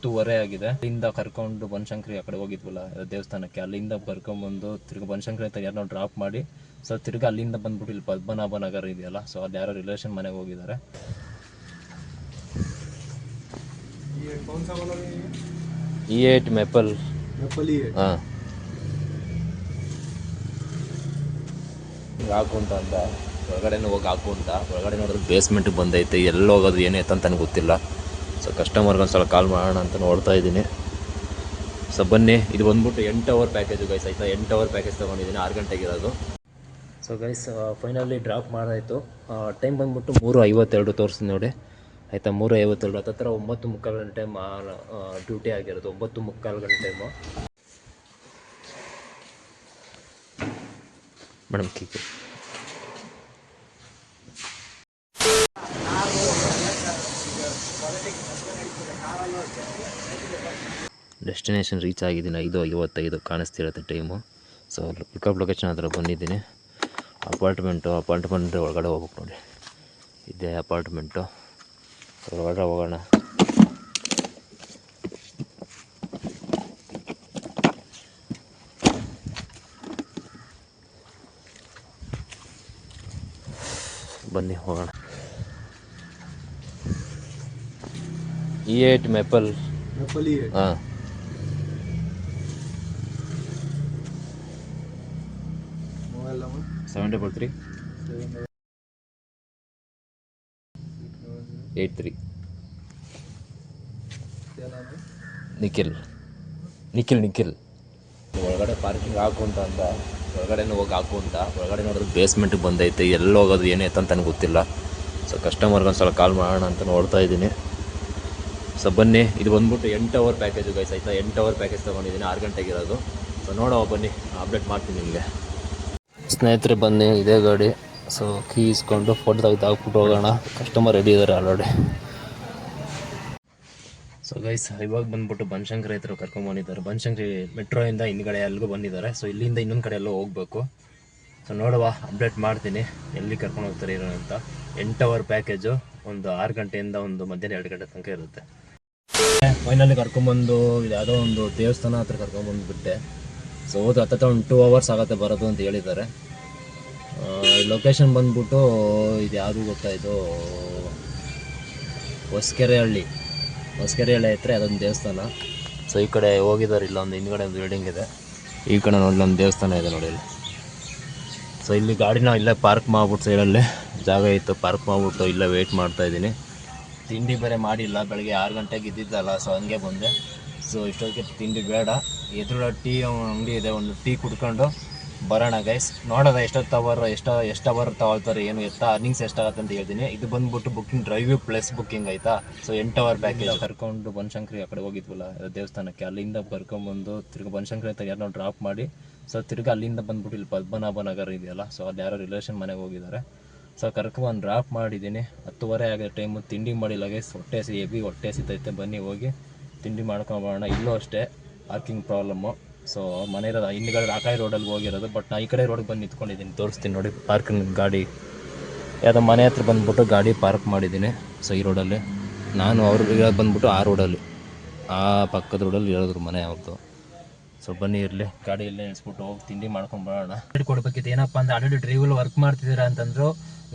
10:15 ಆಗಿದೆ. ಅಲ್ಲಿಂದ ಕರ್ಕೊಂಡು ಬನಶಂಕರಿ ಆ ಕಡೆ ಹೋಗಿದ್ವಲ್ಲ ದೇವಸ್ಥಾನಕ್ಕೆ, ಅಲ್ಲಿಂದ ಕರ್ಕೊಂಡ್ಬಂದು ತಿರ್ಗಿ ಬನಶಂಕರಿ ಹತ್ರ ಯಾರನ್ನೋ ಡ್ರಾಪ್ ಮಾಡಿ, ಸೊ ತಿರ್ಗಿ ಅಲ್ಲಿಂದ ಬಂದ್ಬಿಟ್ಟು ಇಲ್ಲಿ ಪದ್ಮನಾಭ ನಗರ ಇದೆಯಲ್ಲ, ಸೊ ಅಲ್ಲಿ ಯಾರೋ ರಿಲೇಷನ್ ಮನೆಗೆ ಹೋಗಿದ್ದಾರೆ. E8 ಮೇಪಲ್ ಹಾಂ ಹಾಕು ಅಂತ ಅಂದ, ಹೊರಗಡೆನೂ ಹೋಗಿ ಹಾಕು ಅಂತ. ಹೊರಗಡೆ ನೋಡಿದ್ರೆ ಬೇಸ್ಮೆಂಟಿಗೆ ಬಂದೈತೆ, ಎಲ್ಲಿ ಹೋಗೋದು ಏನೈತೆ ಅಂತ ನನಗೆ ಗೊತ್ತಿಲ್ಲ. ಸೊ ಕಸ್ಟಮರ್ಗೆ ಒಂದು ಸಲ ಕಾಲ್ ಮಾಡೋಣ ಅಂತ ನೋಡ್ತಾ ಇದ್ದೀನಿ. ಸೊ ಬನ್ನಿ, ಇದು ಬಂದ್ಬಿಟ್ಟು 8 ಅವರ್ ಪ್ಯಾಕೇಜು ಗೈಸ್, ಆಯಿತಾ. 8 ಅವರ್ ಪ್ಯಾಕೇಜ್ ತೊಗೊಂಡಿದ್ದೀನಿ, 6 ಗಂಟೆಗೆ ಇರೋದು. ಸೊ ಗೈಸ್ ಫೈನಲಿ ಡ್ರಾಪ್ ಮಾಡಾಯಿತು. ಟೈಮ್ ಬಂದ್ಬಿಟ್ಟು 3:52 ತೋರಿಸ್ತೀನಿ ನೋಡಿ, ಆಯಿತಾ. 3:52 ಹತ್ತತ್ರ 9:45 ಗಂಟೆ ಡ್ಯೂಟಿ ಆಗಿರೋದು. 9:45 ಗಂಟೆ ಟೈಮು. ಮೇಡಮ್ ಕೀಕು ಡೆಸ್ಟಿನೇಷನ್ ರೀಚ್ ಆಗಿದ್ದೀನಿ. 5:55 ಕಾಣಿಸ್ತಿರುತ್ತೆ ಟೈಮು. ಸೊ ಪಿಕಪ್ ಲೊಕೇಶನ್ ಹತ್ರ ಬಂದಿದ್ದೀನಿ. ಅಪಾರ್ಟ್ಮೆಂಟ್ ಒಳಗಡೆ ಹೋಗ್ಬೇಕು ನೋಡಿ, ಇದೇ ಅಪಾರ್ಟ್ಮೆಂಟು. ಒಳಗಡೆ ಹೋಗೋಣ. ಬನ್ನಿ ಹೋಗೋಣ. E8 ಮೇಪಲ್ ಹಾಂ, ಮೊಬೈಲ್ ನಂಬರ್ 73383. ನಿಖಿಲ್. ಒಳಗಡೆ ಪಾರ್ಕಿಂಗ್ ಹಾಕು ಅಂತ ಅಂದ, ಹೊರಗಡೆನೂ ಹೋಗಿ ಹಾಕು ಅಂತ. ಹೊರಗಡೆ ನೋಡಿದ್ರೆ ಬೇಸ್ಮೆಂಟಿಗೆ ಬಂದೈತೆ, ಎಲ್ಲಿ ಹೋಗೋದು ಏನೈತೆ ಅಂತ ನನಗೆ ಗೊತ್ತಿಲ್ಲ. ಸೊ ಕಸ್ಟಮರ್ಗೆ ಒಂದು ಸಲ ಕಾಲ್ ಮಾಡೋಣ ಅಂತ ನೋಡ್ತಾ ಇದ್ದೀನಿ. ಸೊ ಬನ್ನಿ, ಇದು ಬಂದ್ಬಿಟ್ಟು 8 ಅವರ್ ಪ್ಯಾಕೇಜು ಗೈಸ್, ಆಯಿತಾ. 8 ಅವರ್ ಪ್ಯಾಕೇಜ್ ತೊಗೊಂಡಿದ್ದೀನಿ, 6 ಗಂಟೆಗೆ ಇರೋದು. ಸೊ ನೋಡೋ ಬನ್ನಿ, ಅಪ್ಡೇಟ್ ಮಾಡ್ತೀನಿ ನಿಮಗೆ. ಸ್ನೇಹಿತರೆ ಬನ್ನಿ, ಇದೇ ಗಾಡಿ. ಸೊ ಕೀ ಇಸ್ಕೊಂಡು ಫೋಟೋ ತೆಗೆದು ಹೋಗೋಣ. ಕಸ್ಟಮರ್ ರೆಡಿ ಇದ್ದಾರೆ ಆಲ್ರೆಡಿ. ಸೊ ಗೈಸ್ ಇವಾಗ ಬಂದ್ಬಿಟ್ಟು ಬನಶಂಕರಿ ಹತ್ರ ಕರ್ಕೊಂಡ್ಬಂದಿದ್ದಾರೆ. ಬನಶಂಕರಿ ಮೆಟ್ರೋಯಿಂದ ಹಿಂದ್ಗಡೆ ಎಲ್ಲಿಗೂ ಬಂದಿದ್ದಾರೆ. ಸೊ ಇಲ್ಲಿಂದ ಇನ್ನೊಂದು ಕಡೆ ಎಲ್ಲೋ ಹೋಗಬೇಕು. ಸೊ ನೋಡುವ, ಅಪ್ಡೇಟ್ ಮಾಡ್ತೀನಿ ಎಲ್ಲಿ ಕರ್ಕೊಂಡು ಹೋಗ್ತಾರೆ ಇರೋ ಅಂತ. 8 ಅವರ್ ಪ್ಯಾಕೇಜು, ಒಂದು 6 ಗಂಟೆಯಿಂದ ಒಂದು ಮಧ್ಯಾಹ್ನ 2 ಗಂಟೆ ತನಕ ಇರುತ್ತೆ. ಫೈನಲಿ ಕರ್ಕೊಂಬಂದು ಯಾವುದೋ ಒಂದು ದೇವಸ್ಥಾನ ಹತ್ರ ಕರ್ಕೊಂಬಂದುಬಿಟ್ಟೆ. ಸೊ ಹೋದ್ರೆ ಹತ್ತತ್ರ ಒಂದು 2 ಅವರ್ಸ್ ಆಗುತ್ತೆ ಬರೋದು ಅಂತ ಹೇಳಿದ್ದಾರೆ. ಲೊಕೇಶನ್ ಬಂದ್ಬಿಟ್ಟು ಇದು ಯಾವುದು ಗೊತ್ತಾಯಿತು, ಹೊಸಕೆರೆ ಹಳ್ಳಿ ಹತ್ರ ಅದೊಂದು ದೇವಸ್ಥಾನ. ಸೊ ಈ ಕಡೆ ಹೋಗಿದ್ದಾರೆ, ಇಲ್ಲೊಂದು ಹಿಂದ್ಗಡೆ ಒಂದು ಬಿಲ್ಡಿಂಗ್ ಇದೆ, ಈ ಕಡೆ ನೋಡಿ ಒಂದು ದೇವಸ್ಥಾನ ಇದೆ ನೋಡಿ ಇಲ್ಲಿ. ಸೊ ಇಲ್ಲಿ ಗಾಡಿನ ಇಲ್ಲೇ ಪಾರ್ಕ್ ಮಾಡಿಬಿಟ್ಟು, ಸೈಡಲ್ಲೇ ಜಾಗ ಇತ್ತು, ಪಾರ್ಕ್ ಮಾಡಿಬಿಟ್ಟು ಇಲ್ಲೇ ವೆಯ್ಟ್ ಮಾಡ್ತಾಯಿದ್ದೀನಿ. ತಿಂಡಿ ಬೇರೆ ಮಾಡಿಲ್ಲ, ಬೆಳಗ್ಗೆ 6 ಗಂಟೆಗೆ ಇದ್ದಿದ್ದಲ್ಲ, ಸೊ ಹಂಗೆ ಬಂದೆ. ಸೊ ಇಷ್ಟೊತ್ತಿಗೆ ತಿಂಡಿ ಬೇಡ, ಎದುರು ಟೀ ಅಂಗಡಿ ಇದೆ, ಒಂದು ಟೀ ಕುಡ್ಕೊಂಡು ಬರೋಣ ಗೈಸ್. ನೋಡೋದ ಎಷ್ಟು ಅವರ್ ತಗೊಳ್ತಾರೆ, ಏನು ಅರ್ನಿಂಗ್ಸ್ ಎಷ್ಟಾಗತ್ತೆ ಅಂತ ಹೇಳ್ತೀನಿ. ಇದು ಬಂದ್ಬಿಟ್ಟು ಬುಕ್ಕಿಂಗ್ ಡ್ರೈವ್ ಪ್ಲಸ್ ಬುಕ್ಕಿಂಗ್, ಆಯಿತಾ. So 8 hour package. ಕರ್ಕೊಂಡು ಬನಶಂಕರಿ ಆ ಕಡೆ ಹೋಗಿದ್ವಲ್ಲ ದೇವಸ್ಥಾನಕ್ಕೆ, ಅಲ್ಲಿಂದ ಕರ್ಕೊಂಡ್ಬಂದು ತಿರ್ಗಿ ಬನಶಂಕರಿ ಹತ್ರ ಯಾರನ್ನೋ ಡ್ರಾಪ್ ಮಾಡಿ, ಸೊ ತಿರ್ಗಿ ಅಲ್ಲಿಂದ ಬಂದ್ಬಿಟ್ಟು ಇಲ್ಲಿ ಪದ್ಮನಾಭ ನಗರ ಇದೆಯಲ್ಲ, ಸೊ ಅಲ್ಲಿ ಯಾರೋ ರಿಲೇಷನ್ ಮನೆಗೆ ಹೋಗಿದ್ದಾರೆ. ಸೊ ಕರ್ಕೊಂಡು ಡ್ರಾಪ್ ಮಾಡಿದ್ದೀನಿ. 10:15 ಆಗಿದೆ ಟೈಮು. ತಿಂಡಿ ಮಾಡಿಲ್ಲ ಗೈಸ್, ಹೆವಿ ಹೊಟ್ಟೆ ಸಿತೈತೆ. ಬನ್ನಿ ಹೋಗಿ ತಿಂಡಿ ಮಾಡ್ಕೊಂಬೋಣ. ಇಲ್ಲೂ ಅಷ್ಟೇ ಪಾರ್ಕಿಂಗ್ ಪ್ರಾಬ್ಲಮ್ಮು. ಸೊ ಮನೆ ಇರೋದು ಹಿಂದ್ಗಡೆ ಆ ಕಡೆ ರೋಡಲ್ಲಿ ಹೋಗಿರೋದು, ಬಟ್ ನಾ ಈ ಕಡೆ ರೋಡಿಗೆ ಬಂದು ನಿಂತ್ಕೊಂಡಿದ್ದೀನಿ, ತೋರಿಸ್ತೀನಿ ನೋಡಿ. ಪಾರ್ಕಿಂಗ್ ಗಾಡಿ ಯಾವುದೋ ಮನೆ ಹತ್ರ ಬಂದ್ಬಿಟ್ಟು ಗಾಡಿ ಪಾರ್ಕ್ ಮಾಡಿದ್ದೀನಿ. ಸೊ ಈ ರೋಡಲ್ಲಿ ನಾನು ಅವ್ರಿಗೆ ಬಂದ್ಬಿಟ್ಟು ಆ ರೋಡಲ್ಲಿ, ಆ ಪಕ್ಕದ ರೋಡಲ್ಲಿ ಇರೋದ್ರ ಮನೆ ಅವ್ರದ್ದು. ಸೊ ಬನ್ನಿ ಇರಲಿ, ಗಾಡಿಯಲ್ಲೇ ನಿಲ್ಲಿಸ್ಬಿಟ್ಟು ಹೋಗಿ ತಿಂಡಿ ಮಾಡ್ಕೊಂಬರೋಣ. ಅಪ್ಡೇಟ್ ಕೊಡಬೇಕಿತ್ತು. ಏನಪ್ಪ ಅಂದರೆ ಆಲ್ರೆಡಿ ಡ್ರೈವಲ್ಲಿ ವರ್ಕ್ ಮಾಡ್ತಿದ್ದೀರಾ ಅಂತಂದ್ರು,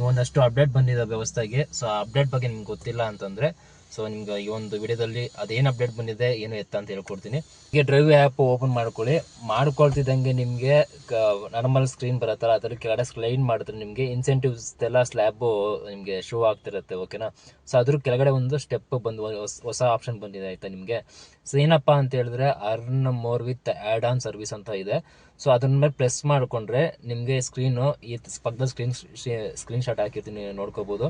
ಒಂದಷ್ಟು ಅಪ್ಡೇಟ್ ಬಂದಿದೆ ವ್ಯವಸ್ಥೆಗೆ. ಸೊ ಆ ಅಪ್ಡೇಟ್ ಬಗ್ಗೆ ನಿಮ್ಗೆ ಗೊತ್ತಿಲ್ಲ ಅಂತಂದರೆ, ಸೊ ನಿಮ್ಗೆ ಈ ಒಂದು ವಿಡಿಯೋದಲ್ಲಿ ಅದೇನು ಅಪ್ಡೇಟ್ ಬಂದಿದೆ ಏನು ಎತ್ತ ಅಂತ ಹೇಳ್ಕೊಡ್ತೀನಿ. ಈಗ ಡ್ರೈವ್ ಆ್ಯಪ್ ಓಪನ್ ಮಾಡ್ಕೊಳ್ತಿದ್ದಂಗೆ ನಿಮಗೆ ನಾರ್ಮಲ್ ಸ್ಕ್ರೀನ್ ಬರುತ್ತಲ್ಲ, ಅದರ ಕೆಳಗಡೆ ಸ್ಲೈಡ್ ಮಾಡಿದ್ರೆ ನಿಮಗೆ ಇನ್ಸೆಂಟಿವ್ಸ್ ಎಲ್ಲ ಸ್ಲ್ಯಾಬು ನಿಮಗೆ ಶೋ ಆಗ್ತಿರುತ್ತೆ, ಓಕೆನಾ. ಸೊ ಅದ್ರ ಕೆಳಗಡೆ ಒಂದು ಸ್ಟೆಪ್ ಬಂದು ಹೊಸ ಆಪ್ಷನ್ ಬಂದಿದೆ, ಆಯಿತಾ ನಿಮಗೆ. ಸೊ ಏನಪ್ಪ ಅಂತ ಹೇಳಿದ್ರೆ earn more with add on service ಅಂತ ಇದೆ. ಸೊ ಅದ್ರ ಮೇಲೆ ಪ್ರೆಸ್ ಮಾಡಿಕೊಂಡ್ರೆ ನಿಮಗೆ ಸ್ಕ್ರೀನು ಈ ಪಕ್ಕದ ಸ್ಕ್ರೀನ್ ಶಾಟ್ ಹಾಕಿರ್ತೀನಿ, ನೋಡ್ಕೋಬೋದು.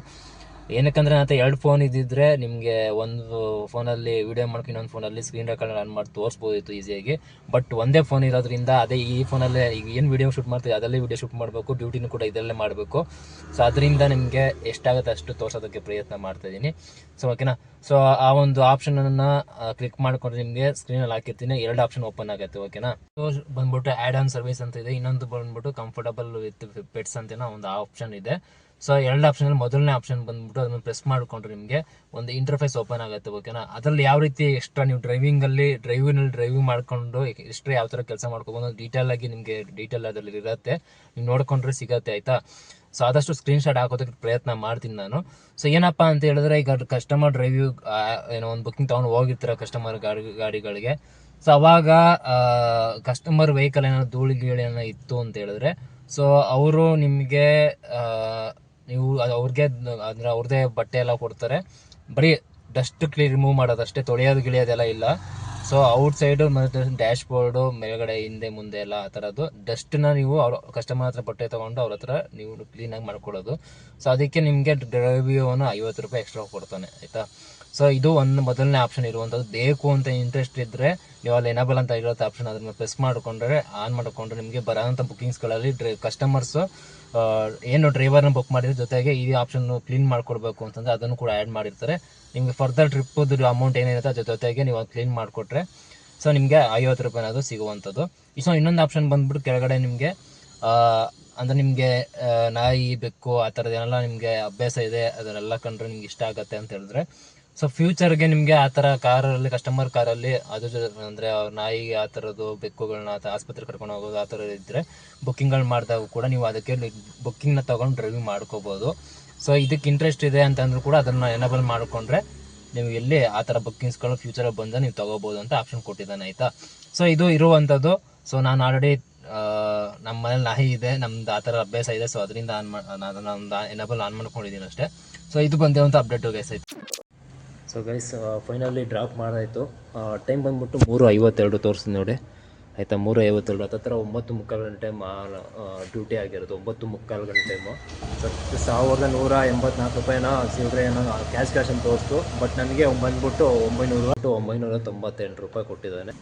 ಏನಕ್ಕಂದರೆ ನನ್ನ 2 ಫೋನ್ ಇದ್ದಿದ್ರೆ ನಿಮಗೆ ಒಂದು ಫೋನಲ್ಲಿ ವೀಡಿಯೋ ಮಾಡ್ಕೊಂಡು ಇನ್ನೊಂದು ಫೋನಲ್ಲಿ ಸ್ಕ್ರೀನ್ ರೆಕಾರ್ಡ್ ಆನ್ ಮಾಡಿ ತೋರಿಸ್ಬೋದಿತ್ತು ಈಸಿಯಾಗಿ. ಬಟ್ ಒಂದೇ ಫೋನ್ ಇರೋದ್ರಿಂದ ಅದೇ ಈ ಫೋನಲ್ಲೇ ಈಗ ಏನು ವೀಡಿಯೋ ಶೂಟ್ ಮಾಡ್ತೀವಿ ಅದಲ್ಲೇ ವೀಡಿಯೋ ಶೂಟ್ ಮಾಡಬೇಕು, ಡ್ಯೂಟಿನೂ ಕೂಡ ಇದರಲ್ಲೇ ಮಾಡಬೇಕು. ಸೊ ಅದರಿಂದ ನಿಮಗೆ ಎಷ್ಟಾಗುತ್ತೆ ಅಷ್ಟು ತೋರಿಸೋದಕ್ಕೆ ಪ್ರಯತ್ನ ಮಾಡ್ತಾಯಿದ್ದೀನಿ. ಸೊ ಓಕೆನಾ. ಸೊ ಆ ಒಂದು ಆಪ್ಷನನ್ನು ಕ್ಲಿಕ್ ಮಾಡಿಕೊಂಡ್ರೆ ನಿಮಗೆ ಸ್ಕ್ರೀನಲ್ಲಿ ಹಾಕಿರ್ತೀನಿ, 2 ಆಪ್ಷನ್ ಓಪನ್ ಆಗುತ್ತೆ, ಓಕೆನಾ. ಸೊ ಬಂದ್ಬಿಟ್ಟು ಆ್ಯಡ್ ಆನ್ ಸರ್ವಿಸ್ ಅಂತ ಇದೆ, ಇನ್ನೊಂದು ಬಂದ್ಬಿಟ್ಟು ಕಂಫರ್ಟಬಲ್ ವಿತ್ ಪೆಟ್ಸ್ ಅಂತೇನೋ ಒಂದು ಆಪ್ಷನ್ ಇದೆ. ಸೊ 2 ಆಪ್ಷನಲ್ಲಿ ಮೊದಲನೇ ಆಪ್ಷನ್ ಬಂದ್ಬಿಟ್ಟು ಅದನ್ನು ಪ್ರೆಸ್ ಮಾಡಿಕೊಂಡ್ರೆ ನಿಮಗೆ ಒಂದು ಇಂಟರ್ಫೇಸ್ ಓಪನ್ ಆಗುತ್ತೆ, ಓಕೆನಾ. ಅದರಲ್ಲಿ ಯಾವ ರೀತಿ ಎಕ್ಸ್ಟ್ರಾ ನೀವು ಡ್ರೈವಿಂಗ್ ಮಾಡ್ಕೊಂಡು ಎಕ್ಸ್ಟ್ರಾ ಯಾವ ಥರ ಕೆಲಸ ಮಾಡ್ಕೊಬೋದು ಡೀಟೇಲಾಗಿ ನಿಮಗೆ ಅದರಲ್ಲಿ ಇರುತ್ತೆ, ನೀವು ನೋಡ್ಕೊಂಡ್ರೆ ಸಿಗತ್ತೆ, ಆಯಿತಾ. ಸೊ ಆದಷ್ಟು ಸ್ಕ್ರೀನ್ಶಾಟ್ ಹಾಕೋದಕ್ಕೆ ಪ್ರಯತ್ನ ಮಾಡ್ತೀನಿ ನಾನು. ಸೊ ಏನಪ್ಪ ಅಂತ ಹೇಳಿದ್ರೆ, ಈಗ ಕಸ್ಟಮರ್ ಏನೋ ಒಂದು ಬುಕ್ಕಿಂಗ್ ತೊಗೊಂಡು ಹೋಗಿರ್ತಾರೆ ಕಸ್ಟಮರ್ ಗಾಡಿಗಳಿಗೆ. ಸೊ ಅವಾಗ ಕಸ್ಟಮರ್ ವೆಹಿಕಲ್ ಏನೋ ಧೂಳು ಏನೋ ಇತ್ತು ಅಂತ ಹೇಳಿದ್ರೆ, ಸೊ ಅವರು ನಿಮಗೆ ನೀವು ಅವ್ರಿಗೆ ಅಂದರೆ ಅವ್ರದ್ದೇ ಬಟ್ಟೆ ಎಲ್ಲ ಕೊಡ್ತಾರೆ, ಬರೀ ಡಸ್ಟ್ ರಿಮೂವ್ ಮಾಡೋದಷ್ಟೇ, ತೊಳೆಯೋದೆಲ್ಲ ಇಲ್ಲ. ಸೊ ಔಟ್ ಸೈಡು ಮತ್ತು ಡ್ಯಾಶ್ ಬೋರ್ಡು ಮೇಲ್ಗಡೆ ಹಿಂದೆ ಮುಂದೆ ಎಲ್ಲ ಆ ಥರದ್ದು ಡಸ್ಟನ್ನ ನೀವು ಅವ್ರ ಕಸ್ಟಮರ್ ಹತ್ರ ಬಟ್ಟೆ ತೊಗೊಂಡು ಅವ್ರ ಹತ್ರ ನೀವು ಕ್ಲೀನಾಗಿ ಮಾಡ್ಕೊಳ್ಳೋದು. ಸೊ ಅದಕ್ಕೆ ನಿಮಗೆ ಡ್ರೈವಿಯೋನು 50 ರೂಪಾಯಿ ಎಕ್ಸ್ಟ್ರಾ ಕೊಡ್ತಾನೆ, ಆಯಿತಾ. ಸೊ ಇದು ಒಂದು ಮೊದಲನೇ ಆಪ್ಷನ್ ಇರುವಂಥದ್ದು. ಬೇಕು ಅಂತ ಇಂಟ್ರೆಸ್ಟ್ ಇದ್ದರೆ ನೀವು ಅಲ್ಲಿ ಎನಬಲ್ ಅಂತ ಇರುತ್ತೆ ಆಪ್ಷನ್, ಅದನ್ನು ಪ್ರೆಸ್ ಮಾಡಿಕೊಂಡ್ರೆ ಆನ್ ಮಾಡಿಕೊಂಡ್ರೆ ನಿಮಗೆ ಬರೋಂಥ ಬುಕ್ಕಿಂಗ್ಸ್ಗಳಲ್ಲಿ ಕಸ್ಟಮರ್ಸು ಏನು ಡ್ರೈವರ್ನ ಬುಕ್ ಮಾಡಿದ್ರೆ ಜೊತೆಗೆ ಈ ಆಪ್ಷನ್ ಕ್ಲೀನ್ ಮಾಡಿಕೊಡ್ಬೇಕು ಅಂತಂದರೆ ಅದನ್ನು ಕೂಡ ಆ್ಯಡ್ ಮಾಡಿರ್ತಾರೆ. ನಿಮಗೆ ಫರ್ದರ್ ಟ್ರಿಪ್ಪದು ಅಮೌಂಟ್ ಏನಿರುತ್ತೆ ಅದ್ರ ಜೊತೆಗೆ ನೀವು ಅದು ಕ್ಲೀನ್ ಮಾಡಿಕೊಟ್ರೆ ಸೊ ನಿಮಗೆ 50 ರೂಪಾಯಿ ಅದು ಸಿಗುವಂಥದ್ದು. ಸೊ ಇನ್ನೊಂದು ಆಪ್ಷನ್ ಬಂದ್ಬಿಟ್ಟು ಕೆಳಗಡೆ ನಿಮಗೆ ಅಂದರೆ ನಿಮಗೆ ನಾಯಿ ಬೆಕ್ಕು ಆ ಥರದ್ದೆಲ್ಲ ನಿಮಗೆ ಅಭ್ಯಾಸ ಇದೆ, ಅದನ್ನೆಲ್ಲ ಕಂಡ್ರೆ ನಿಮ್ಗೆ ಇಷ್ಟ ಆಗುತ್ತೆ ಅಂತ ಹೇಳಿದ್ರೆ, ಸೊ ಫ್ಯೂಚರ್ಗೆ ನಿಮಗೆ ಆ ಥರ ಕಾರಲ್ಲಿ ಕಸ್ಟಮರ್ ಕಾರಲ್ಲಿ ಅದು ಅಂದರೆ ನಾಯಿಗೆ ಆ ಥರದ್ದು ಬೆಕ್ಕುಗಳನ್ನ ಆಸ್ಪತ್ರೆ ಕರ್ಕೊಂಡು ಹೋಗೋದು ಆ ಥರ ಇದ್ದರೆ ಬುಕ್ಕಿಂಗ್ಗಳು ಮಾಡಿದಾಗ ಕೂಡ ನೀವು ಅದಕ್ಕೆ ಬುಕ್ಕಿಂಗ್ನ ತೊಗೊಂಡು ಡ್ರೈವಿಂಗ್ ಮಾಡ್ಕೋಬೋದು. ಸೊ ಇದಕ್ಕೆ ಇಂಟ್ರೆಸ್ಟ್ ಇದೆ ಅಂತಂದ್ರೂ ಕೂಡ ಅದನ್ನು ಎನಬಲ್ ಮಾಡಿಕೊಂಡ್ರೆ ನೀವು ಎಲ್ಲಿ ಆ ಥರ ಬುಕ್ಕಿಂಗ್ಸ್ಗಳು ಫ್ಯೂಚರಲ್ಲಿ ಬಂದರೆ ನೀವು ತೊಗೋಬೋದು ಅಂತ ಆಪ್ಷನ್ ಕೊಟ್ಟಿದ್ದಾನೆ, ಆಯಿತಾ. ಸೊ ಇದು ಇರುವಂಥದ್ದು. ಸೊ ನಾನು ಆಲ್ರೆಡಿ ನಮ್ಮ ಮನೇಲಿ ನಾಯಿ ಇದೆ, ನಮ್ದು ಆ ಥರ ಅಭ್ಯಾಸ ಇದೆ, ಸೊ ಅದರಿಂದ ನಾನು ಎನಬಲ್ ಆನ್ ಮಾಡ್ಕೊಂಡಿದ್ದೀನಿ ಅಷ್ಟೇ. ಸೊ ಇದು ಬಂದಿರುವಂಥ ಅಪ್ಡೇಟು ಗೈಸ್ ಆಯಿತು. ಸೊ ಗೈಸ್ ಫೈನಲಿ ಡ್ರಾಪ್ ಮಾಡಾಯಿತು. ಟೈಮ್ ಬಂದ್ಬಿಟ್ಟು 3:52 ತೋರಿಸ್ತೀನಿ ನೋಡಿ, ಆಯಿತಾ. 3:52 ಹತ್ತಿರ 9:45 ಗಂಟೆ ಡ್ಯೂಟಿ ಆಗಿರೋದು, 9:45 ಗಂಟೆ ಟೈಮು. ಸೊ 1184 ರೂಪಾಯಿನ ಸಿಲ್ಲರೆ ಏನೋ ಕ್ಯಾಶ್ ಅಂತ ತೋರಿಸ್ತು, ಬಟ್ ನನಗೆ ಬಂದ್ಬಿಟ್ಟು 998 ರೂಪಾಯಿ ಕೊಟ್ಟಿದ್ದಾನೆ.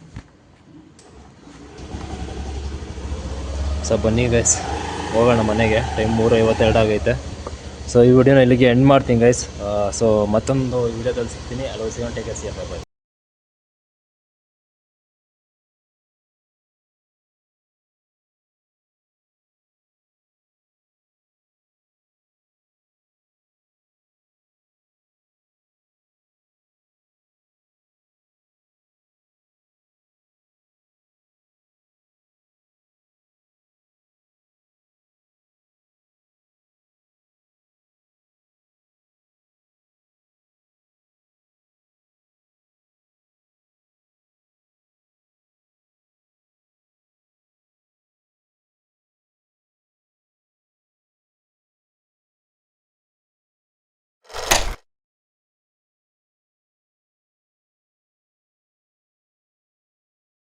ಸೊ ಬನ್ನಿ ಗೈಸ್ ಹೋಗೋಣ ಮನೆಗೆ, ಟೈಮ್ 3:52 ಆಗೈತೆ. ಸೊ ಈ ವಿಡಿಯೋನ ಇಲ್ಲಿಗೆ ಎಂಡ್ ಮಾಡ್ತೀನಿ ಗೈಸ್. ಸೊ ಮತ್ತೊಂದು ವಿಡಿಯೋದಲ್ಲಿ ಸಿಗ್ತೀನಿ. ಅಲ್ಲೋ ಸಿಗೋಣ, take care, see you, by.